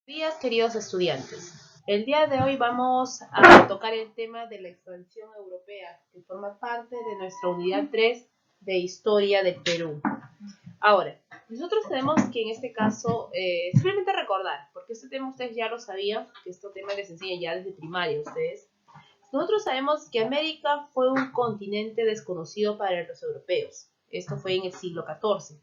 Días, queridos estudiantes. El día de hoy vamos a tocar el tema de la expansión europea, que forma parte de nuestra unidad 3 de Historia del Perú. Ahora, nosotros tenemos que en este caso, simplemente recordar, porque este tema ustedes ya lo sabían, que este tema les enseña ya desde primaria a ustedes. Nosotros sabemos que América fue un continente desconocido para los europeos. Esto fue en el siglo XIV.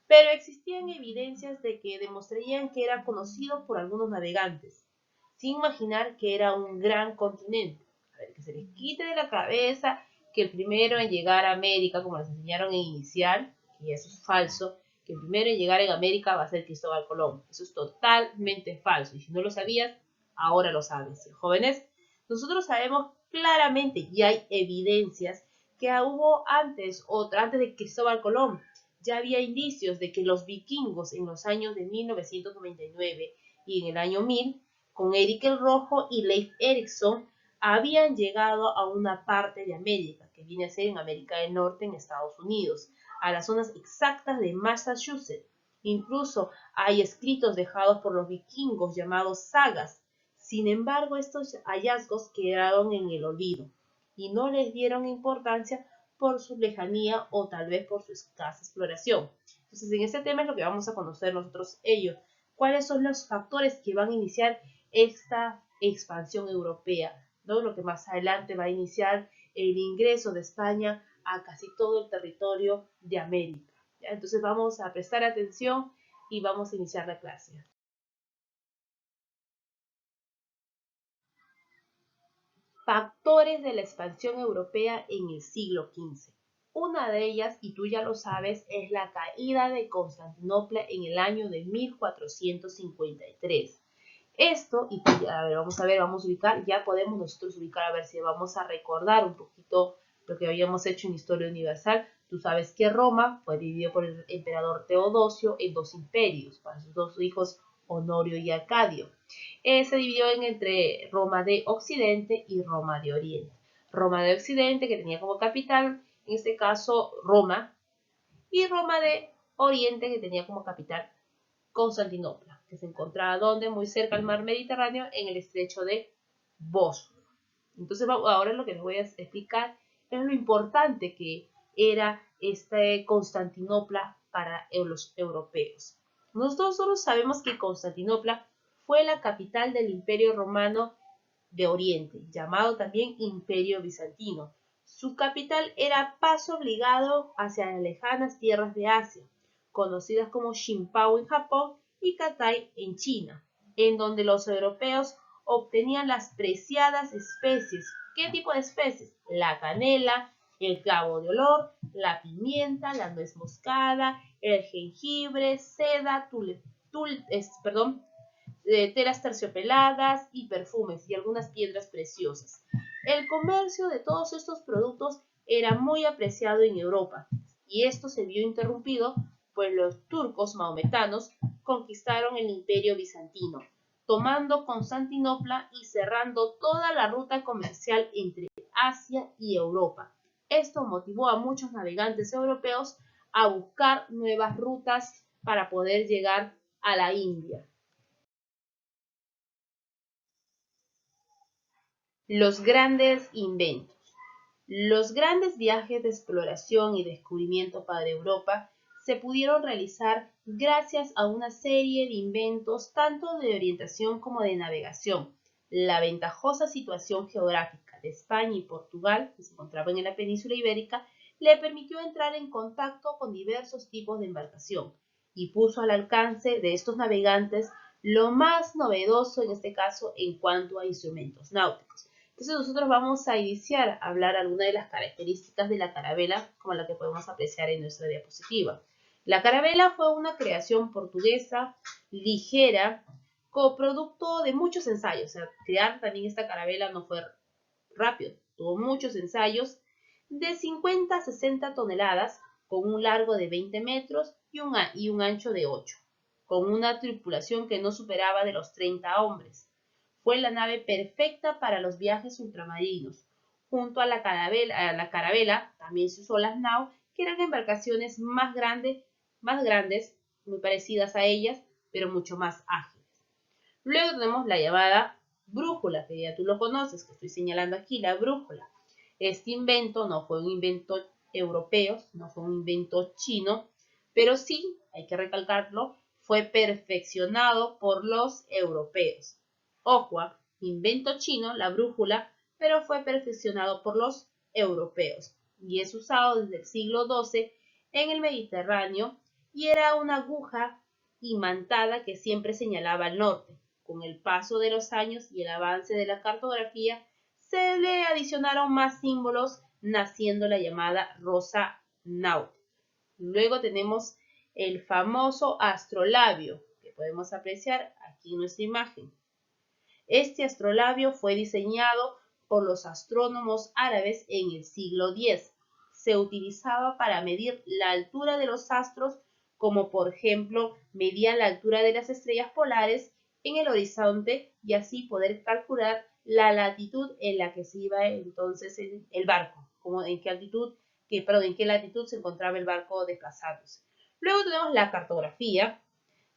Pero existían evidencias de que demostrarían que era conocido por algunos navegantes, sin imaginar que era un gran continente. A ver, que se les quite de la cabeza que el primero en llegar a América, como les enseñaron en inicial, y eso es falso, que el primero en llegar en América va a ser Cristóbal Colón. Eso es totalmente falso, y si no lo sabías, ahora lo sabes. Jóvenes, nosotros sabemos claramente, y hay evidencias, que hubo antes de Cristóbal Colón, ya había indicios de que los vikingos en los años de 1999 y en el año 1000, con Erik el Rojo y Leif Erikson, habían llegado a una parte de América, que viene a ser en América del Norte, en Estados Unidos, a las zonas exactas de Massachusetts. Incluso hay escritos dejados por los vikingos llamados sagas. Sin embargo, estos hallazgos quedaron en el olvido y no les dieron importancia por su lejanía o tal vez por su escasa exploración. Entonces, en este tema es lo que vamos a conocer nosotros ellos. ¿Cuáles son los factores que van a iniciar esta expansión europea? ¿No? Lo que más adelante va a iniciar el ingreso de España a casi todo el territorio de América. ¿Ya? Entonces vamos a prestar atención y vamos a iniciar la clase. Factores de la expansión europea en el siglo XV. Una de ellas, y tú ya lo sabes, es la caída de Constantinopla en el año de 1453. Esto, y pues ya, vamos a ubicar, ya podemos nosotros ubicar, a ver si vamos a recordar un poquito lo que habíamos hecho en Historia Universal. Tú sabes que Roma fue dividido por el emperador Teodosio en dos imperios, para sus dos hijos Honorio y Arcadio. Se dividió entre Roma de Occidente y Roma de Oriente. Roma de Occidente, que tenía como capital, en este caso, Roma, y Roma de Oriente, que tenía como capital Constantinopla, que se encontraba donde, muy cerca al mar Mediterráneo, en el estrecho de Bósforo. Entonces, ahora lo que les voy a explicar es lo importante que era Constantinopla para los europeos. Nosotros sabemos que Constantinopla fue la capital del Imperio Romano de Oriente, llamado también Imperio Bizantino. Su capital era paso obligado hacia las lejanas tierras de Asia, conocidas como Xinpao en Japón y Catay en China, en donde los europeos obtenían las preciadas especies. ¿Qué tipo de especies? La canela, el clavo de olor, la pimienta, la nuez moscada, el jengibre, seda, telas terciopeladas y perfumes y algunas piedras preciosas. El comercio de todos estos productos era muy apreciado en Europa y esto se vio interrumpido pues los turcos maometanos conquistaron el imperio bizantino, tomando Constantinopla y cerrando toda la ruta comercial entre Asia y Europa. Esto motivó a muchos navegantes europeos a buscar nuevas rutas para poder llegar a la India. Los grandes inventos. Los grandes viajes de exploración y descubrimiento para Europa se pudieron realizar gracias a una serie de inventos tanto de orientación como de navegación. La ventajosa situación geográfica de España y Portugal, que se encontraban en la península ibérica, le permitió entrar en contacto con diversos tipos de embarcación y puso al alcance de estos navegantes lo más novedoso en este caso en cuanto a instrumentos náuticos. Entonces nosotros vamos a iniciar a hablar algunas de las características de la carabela, como la que podemos apreciar en nuestra diapositiva. La carabela fue una creación portuguesa, ligera, coproducto de muchos ensayos. O sea, crear también esta carabela no fue rápido, tuvo muchos ensayos, de 50 a 60 toneladas, con un largo de 20 metros y un ancho de 8, con una tripulación que no superaba de los 30 hombres. Fue la nave perfecta para los viajes ultramarinos. Junto a la carabela también se usó las nau, que eran embarcaciones más grandes, muy parecidas a ellas, pero mucho más ágiles. Luego tenemos la llamada brújula, que ya tú lo conoces, que estoy señalando aquí, la brújula. Este invento no fue un invento europeo, no fue un invento chino, pero sí, hay que recalcarlo, fue perfeccionado por los europeos. Ojo, invento chino, la brújula, pero fue perfeccionado por los europeos y es usado desde el siglo XII en el Mediterráneo y era una aguja imantada que siempre señalaba al norte. Con el paso de los años y el avance de la cartografía, se le adicionaron más símbolos, naciendo la llamada rosa náutica. Luego tenemos el famoso astrolabio, que podemos apreciar aquí en nuestra imagen. Este astrolabio fue diseñado por los astrónomos árabes en el siglo X. Se utilizaba para medir la altura de los astros, como por ejemplo medían la altura de las estrellas polares en el horizonte y así poder calcular la latitud en la que se iba entonces el barco, como en qué latitud se encontraba el barco desplazándose. Luego tenemos la cartografía.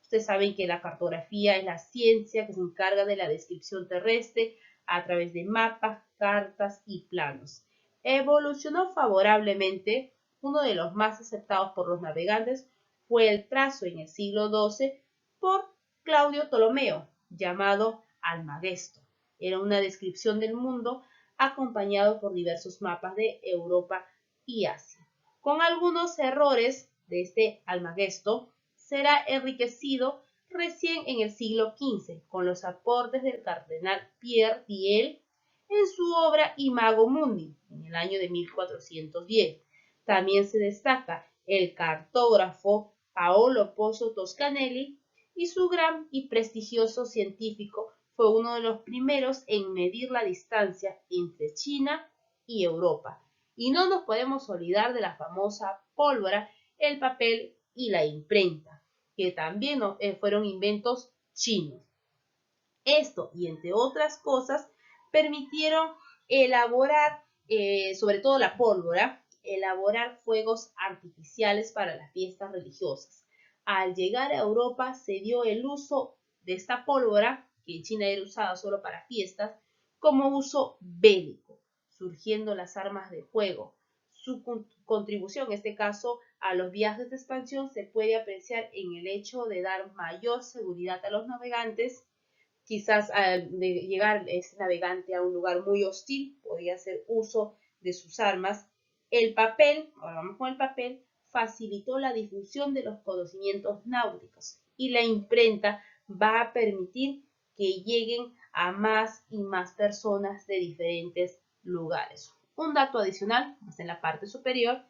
Ustedes saben que la cartografía es la ciencia que se encarga de la descripción terrestre a través de mapas, cartas y planos. Evolucionó favorablemente. Uno de los más aceptados por los navegantes fue el trazo en el siglo XII por Claudio Ptolomeo, llamado Almagesto. Era una descripción del mundo acompañado por diversos mapas de Europa y Asia. Con algunos errores de este Almagesto, será enriquecido recién en el siglo XV con los aportes del cardenal Pierre Thiel en su obra Imago Mundi en el año de 1410. También se destaca el cartógrafo Paolo Pozzo Toscanelli y su gran y prestigioso científico fue uno de los primeros en medir la distancia entre China y Europa. Y no nos podemos olvidar de la famosa pólvora, el papel y la imprenta, que también fueron inventos chinos. Esto y entre otras cosas permitieron elaborar, sobre todo la pólvora, elaborar fuegos artificiales para las fiestas religiosas. Al llegar a Europa se dio el uso de esta pólvora, que en China era usada solo para fiestas, como uso bélico, surgiendo las armas de fuego. Su contribución, en este caso, a los viajes de expansión se puede apreciar en el hecho de dar mayor seguridad a los navegantes. Quizás al llegar ese navegante a un lugar muy hostil, podía hacer uso de sus armas. El papel, ahora vamos con el papel, facilitó la difusión de los conocimientos náuticos y la imprenta va a permitir que lleguen a más y más personas de diferentes lugares. Un dato adicional, más en la parte superior,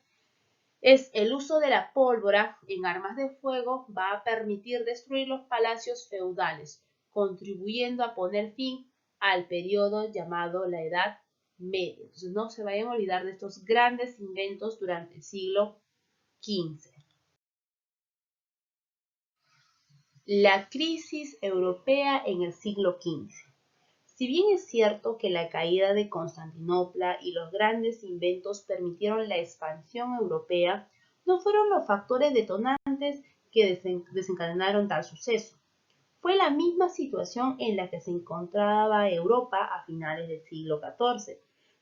es el uso de la pólvora en armas de fuego va a permitir destruir los palacios feudales, contribuyendo a poner fin al periodo llamado la Edad Media. Entonces no se vayan a olvidar de estos grandes inventos durante el siglo XV. La crisis europea en el siglo XV. Si bien es cierto que la caída de Constantinopla y los grandes inventos permitieron la expansión europea, no fueron los factores detonantes que desencadenaron tal suceso. Fue la misma situación en la que se encontraba Europa a finales del siglo XIV.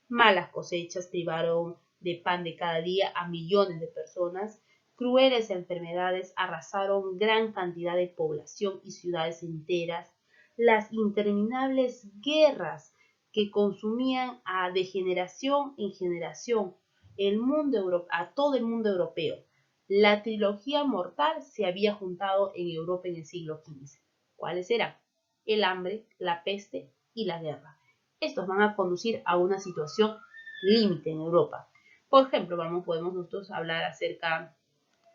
Malas cosechas privaron de pan de cada día a millones de personas, crueles enfermedades arrasaron gran cantidad de población y ciudades enteras, las interminables guerras que consumían de generación en generación a todo el mundo europeo. La trilogía mortal se había juntado en Europa en el siglo XV. ¿Cuáles eran? El hambre, la peste y la guerra. Estos van a conducir a una situación límite en Europa. Por ejemplo, podemos nosotros hablar acerca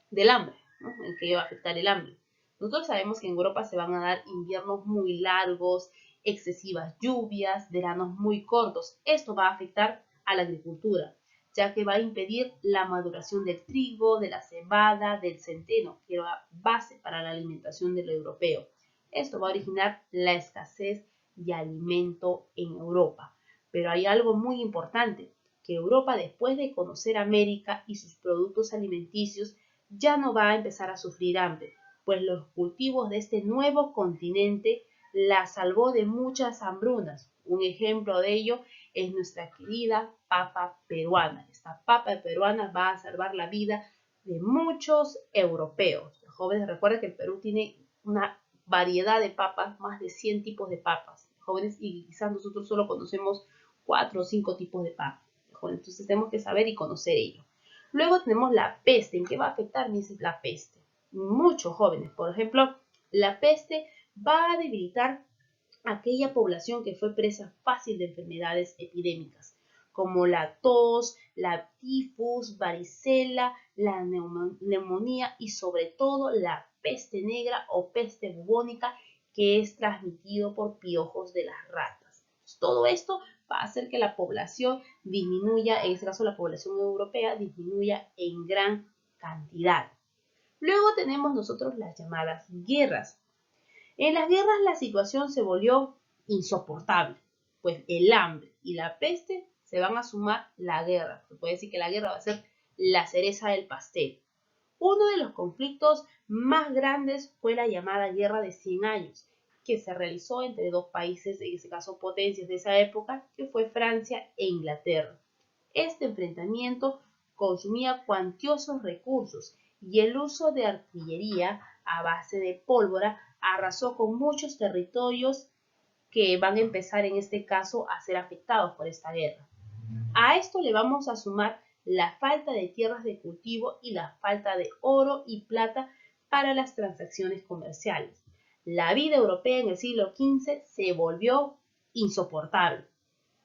del hambre, ¿no? ¿En qué va a afectar el hambre? Nosotros sabemos que en Europa se van a dar inviernos muy largos, excesivas lluvias, veranos muy cortos. Esto va a afectar a la agricultura, ya que va a impedir la maduración del trigo, de la cebada, del centeno, que era base para la alimentación del europeo. Esto va a originar la escasez de alimento en Europa. Pero hay algo muy importante, que Europa, después de conocer América y sus productos alimenticios, ya no va a empezar a sufrir hambre, pues los cultivos de este nuevo continente la salvó de muchas hambrunas. Un ejemplo de ello es nuestra querida papa peruana. Esta papa peruana va a salvar la vida de muchos europeos. Los jóvenes, recuerden que el Perú tiene una variedad de papas, más de 100 tipos de papas. Jóvenes, y quizás nosotros solo conocemos 4 o 5 tipos de papas. Jóvenes, entonces tenemos que saber y conocer ello. Luego tenemos la peste. ¿En qué va a afectar la peste? Muchos jóvenes. Por ejemplo, la peste va a debilitar aquella población que fue presa fácil de enfermedades epidémicas, como la tos, la tifus, varicela, la neumonía y sobre todo la peste negra o peste bubónica, que es transmitido por piojos de las ratas. Todo esto va a hacer que la población disminuya, en este caso la población europea, disminuya en gran cantidad. Luego tenemos nosotros las llamadas guerras. En las guerras la situación se volvió insoportable, pues el hambre y la peste se van a sumar la guerra. Se puede decir que la guerra va a ser la cereza del pastel. Uno de los conflictos más grandes fue la llamada Guerra de 100 años, que se realizó entre dos países, en este caso potencias de esa época, que fue Francia e Inglaterra. Este enfrentamiento consumía cuantiosos recursos y el uso de artillería a base de pólvora arrasó con muchos territorios que van a empezar en este caso a ser afectados por esta guerra. A esto le vamos a sumar la falta de tierras de cultivo y la falta de oro y plata para las transacciones comerciales. La vida europea en el siglo XV se volvió insoportable.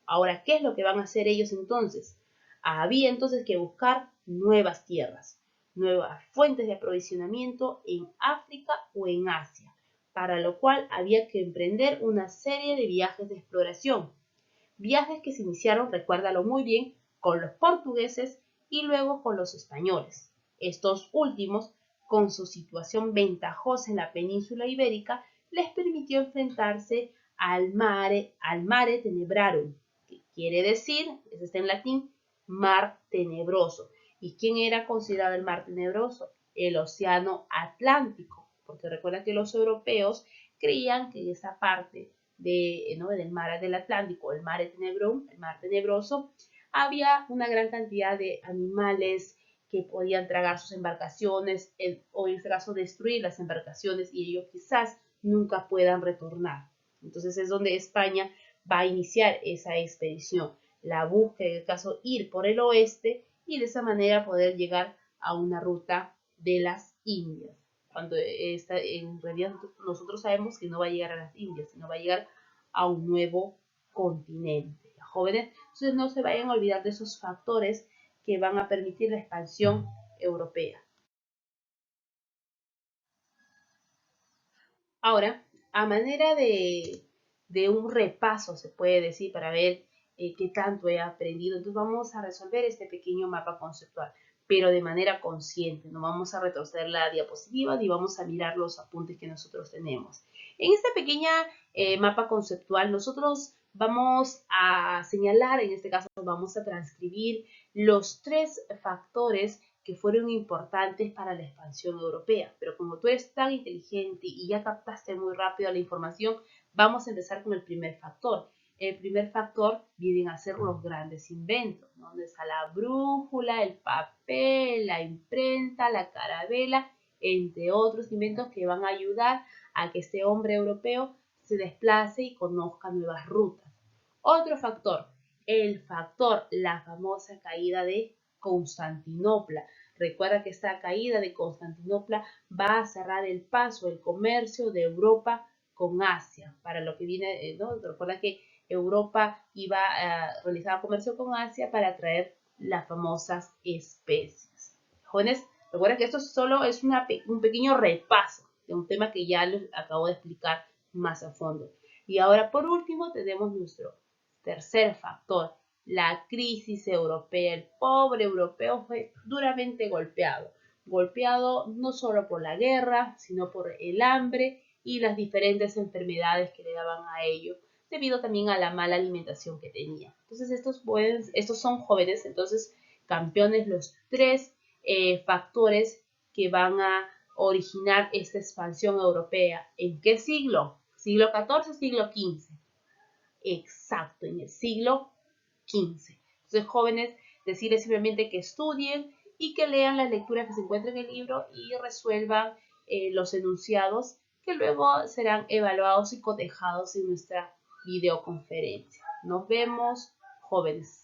Ahora, ¿qué es lo que van a hacer ellos entonces? Había entonces que buscar nuevas tierras, nuevas fuentes de aprovisionamiento en África o en Asia, para lo cual había que emprender una serie de viajes de exploración. Viajes que se iniciaron, recuérdalo muy bien, con los portugueses y luego con los españoles. Estos últimos, con su situación ventajosa en la península ibérica, les permitió enfrentarse al mare tenebrarum, que quiere decir, eso está en latín, mar tenebroso. ¿Y quién era considerado el mar tenebroso? El océano Atlántico, porque recuerda que los europeos creían que esa parte del mar del Atlántico, el mar tenebroso, había una gran cantidad de animales que podían tragar sus embarcaciones o en este caso destruir las embarcaciones y ellos quizás nunca puedan retornar. Entonces es donde España va a iniciar esa expedición, la búsqueda, en el caso ir por el oeste y de esa manera poder llegar a una ruta de las Indias. Cuando en realidad nosotros sabemos que no va a llegar a las Indias, sino va a llegar a un nuevo continente. Jóvenes, entonces no se vayan a olvidar de esos factores que van a permitir la expansión europea. Ahora, a manera de un repaso, se puede decir, para ver qué tanto he aprendido, entonces vamos a resolver este pequeño mapa conceptual, pero de manera consciente. No vamos a retroceder la diapositiva ni vamos a mirar los apuntes que nosotros tenemos. En esta pequeña mapa conceptual, nosotros vamos a señalar, en este caso vamos a transcribir los 3 factores que fueron importantes para la expansión europea. Pero como tú eres tan inteligente y ya captaste muy rápido la información, vamos a empezar con el primer factor. El primer factor vienen a ser los grandes inventos, ¿no? Donde está la brújula, el papel, la imprenta, la carabela, entre otros inventos que van a ayudar a que este hombre europeo se desplace y conozca nuevas rutas. Otro factor, la famosa caída de Constantinopla. Recuerda que esta caída de Constantinopla va a cerrar el paso, el comercio de Europa con Asia, para lo que viene, ¿no? Recuerda que Europa iba a realizar comercio con Asia para traer las famosas especies. Jóvenes, recuerda que esto solo es un pequeño repaso de un tema que ya les acabo de explicar más a fondo. Y ahora, por último, tenemos nuestro tercer factor, la crisis europea. El pobre europeo fue duramente golpeado no solo por la guerra, sino por el hambre y las diferentes enfermedades que le daban a ello, debido también a la mala alimentación que tenía. Entonces estos son jóvenes, entonces campeones, los 3 factores que van a originar esta expansión europea. ¿En qué siglo? siglo XIV, siglo XV. Exacto, en el siglo XV. Entonces, jóvenes, decirles simplemente que estudien y que lean las lecturas que se encuentran en el libro y resuelvan los enunciados que luego serán evaluados y cotejados en nuestra videoconferencia. Nos vemos, jóvenes.